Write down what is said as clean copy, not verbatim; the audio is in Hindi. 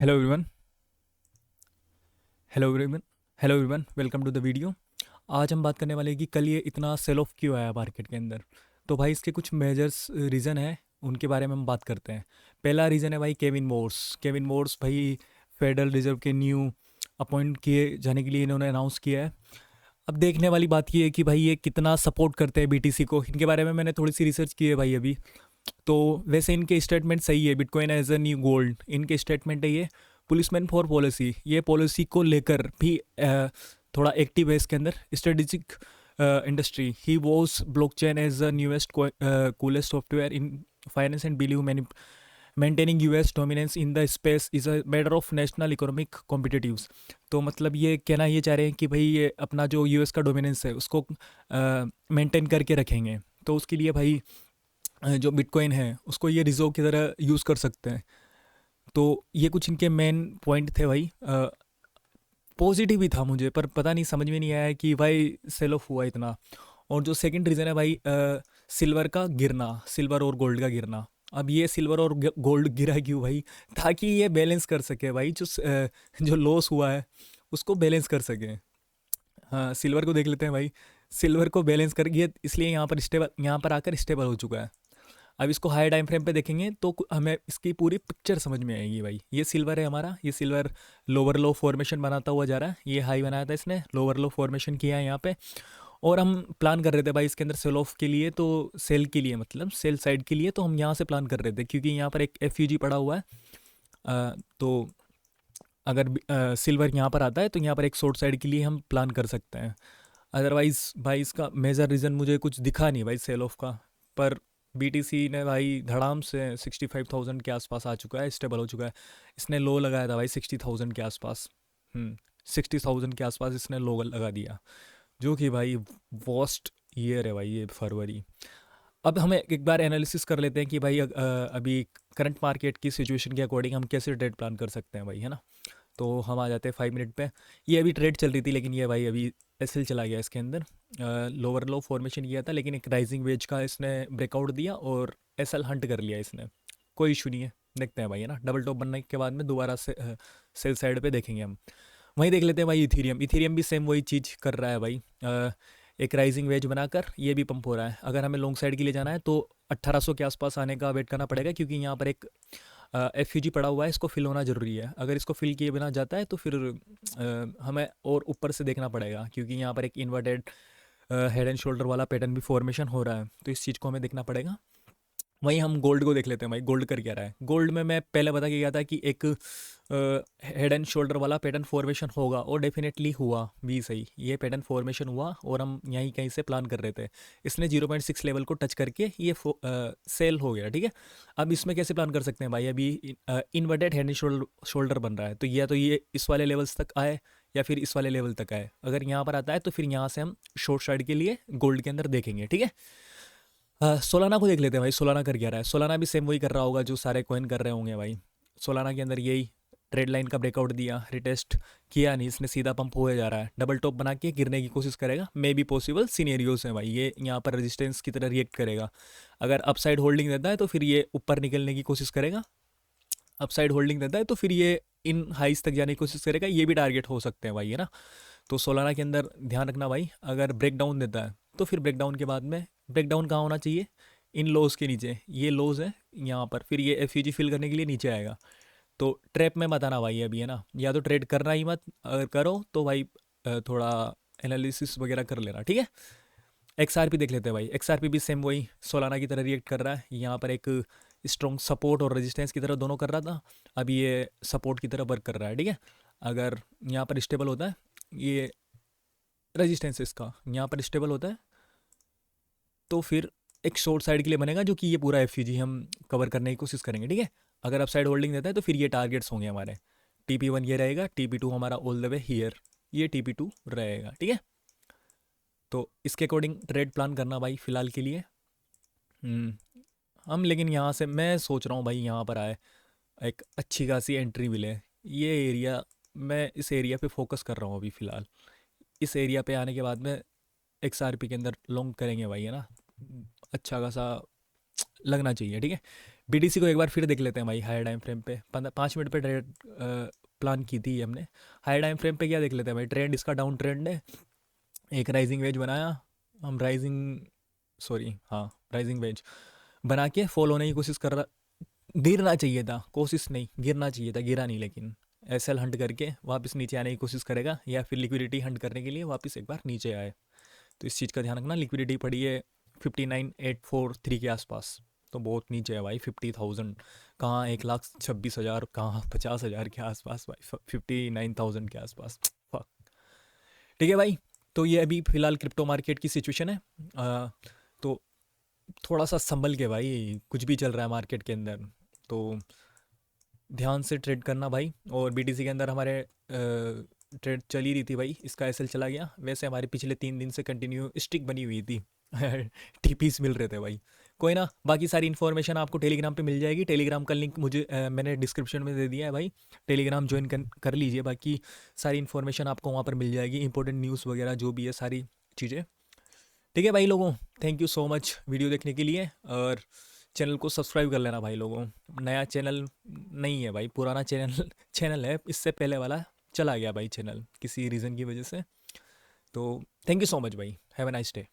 Hello everyone. Hello everyone. Hello everyone, welcome to the video. आज हम बात करने वाले हैं कि कल ये इतना सेल ऑफ क्यों आया मार्केट के अंदर। तो भाई इसके कुछ मेजर्स रीज़न है, उनके बारे में हम बात करते हैं। पहला रीज़न है भाई केविन मोर्स। केविन मोर्स भाई फेडरल रिजर्व के न्यू अपॉइंट किए जाने के लिए इन्होंने अनाउंस किया है। अब देखने वाली बात ये है कि भाई ये कितना सपोर्ट करते हैं बीटीसी को। इनके बारे में मैंने थोड़ी सी रिसर्च की है भाई अभी। तो वैसे इनके स्टेटमेंट सही है, bitcoin as a new gold इनके स्टेटमेंट है ये। पुलिसमैन फॉर पॉलिसी, ये पॉलिसी को लेकर भी थोड़ा एक्टिव है इसके अंदर। Strategic industry, he was blockchain as the newest coolest software in finance and believe many maintaining US dominance in the space is a matter of national economic competitiveness. तो मतलब ये कहना ये चाह रहे हैं कि भाई ये अपना जो यूएस का डोमिनेंस है उसको मेंटेन करके रखेंगे। तो उसके लिए भाई जो बिटकॉइन है उसको ये रिजर्व की तरह यूज़ कर सकते हैं। तो ये कुछ इनके मेन पॉइंट थे भाई। पॉजिटिव ही था मुझे, पर पता नहीं समझ में नहीं आया कि भाई सेल ऑफ हुआ इतना। और जो सेकंड रीज़न है भाई सिल्वर का गिरना, सिल्वर और गोल्ड का गिरना। अब ये सिल्वर और गोल्ड गिरा क्यों भाई? ताकि ये बैलेंस कर सके भाई, जो लॉस हुआ है उसको बैलेंस कर सके। हाँ, सिल्वर को देख लेते हैं भाई। सिल्वर को बैलेंस कर ये इसलिए यहाँ पर आकर स्टेबल हो चुका है। अब इसको हाई टाइम फ्रेम पे देखेंगे तो हमें इसकी पूरी पिक्चर समझ में आएगी भाई। ये सिल्वर है हमारा, ये सिल्वर लोअर लो फॉर्मेशन बनाता हुआ जा रहा है। ये हाई बनाया था इसने, लोअर लो फॉर्मेशन किया है यहाँ पे। और हम प्लान कर रहे थे भाई इसके अंदर सेल ऑफ के लिए, तो सेल के लिए मतलब सेल साइड के लिए, तो हम यहाँ से प्लान कर रहे थे क्योंकि यहाँ पर एक एफ पड़ा हुआ है। तो अगर सिल्वर यहाँ पर आता है तो यहाँ पर एक शॉर्ट साइड के लिए हम प्लान कर सकते हैं। अदरवाइज़ भाई इसका मेजर रीज़न मुझे कुछ दिखा नहीं भाई सेल ऑफ का। पर बीटीसी ने भाई धड़ाम से 65,000 के आसपास आ चुका है, स्टेबल हो चुका है। इसने लो लगाया था भाई 60,000 के आसपास। 60,000 के आसपास इसने लो लगा दिया, जो कि भाई वर्स्ट ईयर है भाई ये फरवरी। अब हमें एक बार एनालिसिस कर लेते हैं कि भाई अभी करंट मार्केट की सिचुएशन के अकॉर्डिंग हम कैसे ट्रेड प्लान कर सकते हैं भाई, है ना। तो हम आ जाते हैं 5 मिनट पे। ये अभी ट्रेड चल रही थी, लेकिन ये भाई अभी एसएल चला गया इसके अंदर। लोअर लो फॉर्मेशन किया था, लेकिन एक राइजिंग वेज का इसने ब्रेकआउट दिया और एसएल हंट कर लिया इसने। कोई इशू नहीं है, देखते हैं भाई, है ना। डबल टॉप बनने के बाद में दोबारा से सेल साइड पे देखेंगे हम। वहीं देख लेते हैं भाई इथीरियम। इथीरियम भी सेम वही चीज़ कर रहा है भाई। एक राइजिंग वेज बनाकर ये भी पंप हो रहा है। अगर हमें लॉन्ग साइड के लिए जाना है तो 1800 के आसपास आने का वेट करना पड़ेगा, क्योंकि यहाँ पर एक एफ पड़ा हुआ है, इसको फिल होना ज़रूरी है। अगर इसको फिल किए बिना जाता है तो फिर हमें और ऊपर से देखना पड़ेगा, क्योंकि यहाँ पर एक इन्वर्टेड हेड एंड शोल्डर वाला पैटर्न भी फॉर्मेशन हो रहा है, तो इस चीज़ को हमें देखना पड़ेगा। वहीं हम गोल्ड को देख लेते हैं भाई, गोल्ड कर क्या रहा है। गोल्ड में मैं पहले बता के गया था कि एक हेड एंड शोल्डर वाला पैटर्न फॉर्मेशन होगा, और डेफिनेटली हुआ भी सही। ये पैटर्न फॉर्मेशन हुआ और हम यहीं कहीं से प्लान कर रहे थे। इसने 0.6 लेवल को टच करके ये सेल हो गया, ठीक है। अब इसमें कैसे प्लान कर सकते हैं भाई? अभी इन्वर्टेड हेड एंड शोल्डर बन रहा है, तो या तो ये इस वाले लेवल्स तक आए या फिर इस वाले लेवल तक आए। अगर यहाँ पर आता है तो फिर यहाँ से हम शॉर्ट साइड के लिए गोल्ड के अंदर देखेंगे, ठीक है। सोलाना को देख लेते हैं भाई, सोलाना कर क्या रहा है। सोलाना भी सेम वही कर रहा होगा जो सारे कॉइन कर रहे होंगे भाई। सोलाना के अंदर यही ट्रेड लाइन का ब्रेकआउट दिया, रिटेस्ट किया नहीं इसने, सीधा पंप हुए जा रहा है। डबल टॉप बना के गिरने की कोशिश करेगा, मे बी पॉसिबल सीनेरियोज हैं भाई। ये यहाँ पर रेजिस्टेंस की तरह रिएक्ट करेगा। अगर अपसाइड होल्डिंग देता है तो फिर ये ऊपर निकलने की कोशिश करेगा। अपसाइड होल्डिंग देता है तो फिर ये इन हाइस तक जाने की कोशिश करेगा। ये भी टारगेट हो सकते हैं भाई, है ना। तो सोलाना के अंदर ध्यान रखना भाई, अगर ब्रेक डाउन देता है तो फिर ब्रेक डाउन के बाद में, ब्रेक डाउन कहाँ होना चाहिए? इन लोज के नीचे। ये लोज है यहाँ पर, फिर ये एफ फिल करने के लिए नीचे आएगा। तो ट्रैप में मत आना भाई अभी, है ना। या तो ट्रेड करना ही मत, अगर करो तो भाई थोड़ा एनालिसिस वगैरह कर लेना, ठीक है। एक्सआरपी देख लेते हैं भाई। एक्सआरपी भी सेम वही सोलाना की तरह रिएक्ट कर रहा है। यहाँ पर एक स्ट्रॉन्ग सपोर्ट और रेजिस्टेंस की तरह दोनों कर रहा था, अभी ये सपोर्ट की तरह वर्क कर रहा है, ठीक है। अगर यहाँ पर स्टेबल होता है, ये रेजिस्टेंस इसका यहाँ पर स्टेबल होता है, तो फिर एक शॉर्ट साइड के लिए बनेगा, जो कि ये पूरा एफ हम कवर करने की कोशिश करेंगे, ठीक है। अगर अप साइड होल्डिंग देता है तो फिर ये टारगेट्स होंगे हमारे। TP1 ये रहेगा, TP2 हमारा ऑल द वे हियर, ये TP2 रहेगा, ठीक है। तो इसके अकॉर्डिंग ट्रेड प्लान करना भाई फ़िलहाल के लिए। हम्म, हम लेकिन यहाँ से मैं सोच रहा हूँ भाई, यहाँ पर आए एक अच्छी खासी एंट्री मिले। ये एरिया, मैं इस एरिया पे फोकस कर रहा हूँ अभी फ़िलहाल। इस एरिया पे आने के बाद में XRP के अंदर लॉन्ग करेंगे भाई, है ना। अच्छा खासा लगना चाहिए, ठीक है। बीटीसी को एक बार फिर देख लेते हैं भाई हायर टाइम फ्रेम पे। 5 मिनट पे ट्रेड प्लान की थी हमने। हायर टाइम फ्रेम पे क्या देख लेते हैं भाई, ट्रेंड इसका डाउन ट्रेंड है, एक राइजिंग वेज बनाया हम, राइजिंग वेज बना के फॉल होने की कोशिश कर रहा, गिरना चाहिए था, कोशिश नहीं गिरना चाहिए था, गिरा नहीं, लेकिन एसएल हंट करके वापस नीचे आने की कोशिश करेगा, या फिर लिक्विडिटी हंट करने के लिए वापस एक बार नीचे आए। तो इस चीज़ का ध्यान रखना। लिक्विडिटी पड़ी है 59,843 के आसपास, तो बहुत नीचे है भाई। 50,000 कहाँ, 1,26,000 कहाँ, 50,000 के आसपास भाई, 59,000 के आसपास। फक। ठीक है भाई, तो ये अभी फ़िलहाल क्रिप्टो मार्केट की सिचुएशन है। तो थोड़ा सा संभल के भाई, कुछ भी चल रहा है मार्केट के अंदर, तो ध्यान से ट्रेड करना भाई। और बीटीसी के अंदर हमारे ट्रेड चल ही रही थी भाई, इसका एसएल चला गया। वैसे हमारे पिछले 3 दिन से कंटिन्यू स्टिक बनी हुई थी टीपीस मिल रहे थे भाई। कोई ना, बाकी सारी इन्फॉर्मेशन आपको टेलीग्राम पे मिल जाएगी। टेलीग्राम का लिंक मुझे मैंने डिस्क्रिप्शन में दे दिया है भाई, टेलीग्राम ज्वाइन कर लीजिए। बाकी सारी इन्फॉर्मेशन आपको वहाँ पर मिल जाएगी, इंपॉर्टेंट न्यूज़ वगैरह जो भी है सारी चीज़ें। ठीक है भाई लोगों, thank you so much video देखने के लिए, और चैनल को सब्सक्राइब कर लेना भाई लोगों। नया चैनल नहीं है भाई, पुराना चैनल है, इससे पहले वाला चला गया भाई चैनल किसी रीज़न की वजह से। तो थैंक यू सो मच भाई, हैव अ नाइस डे।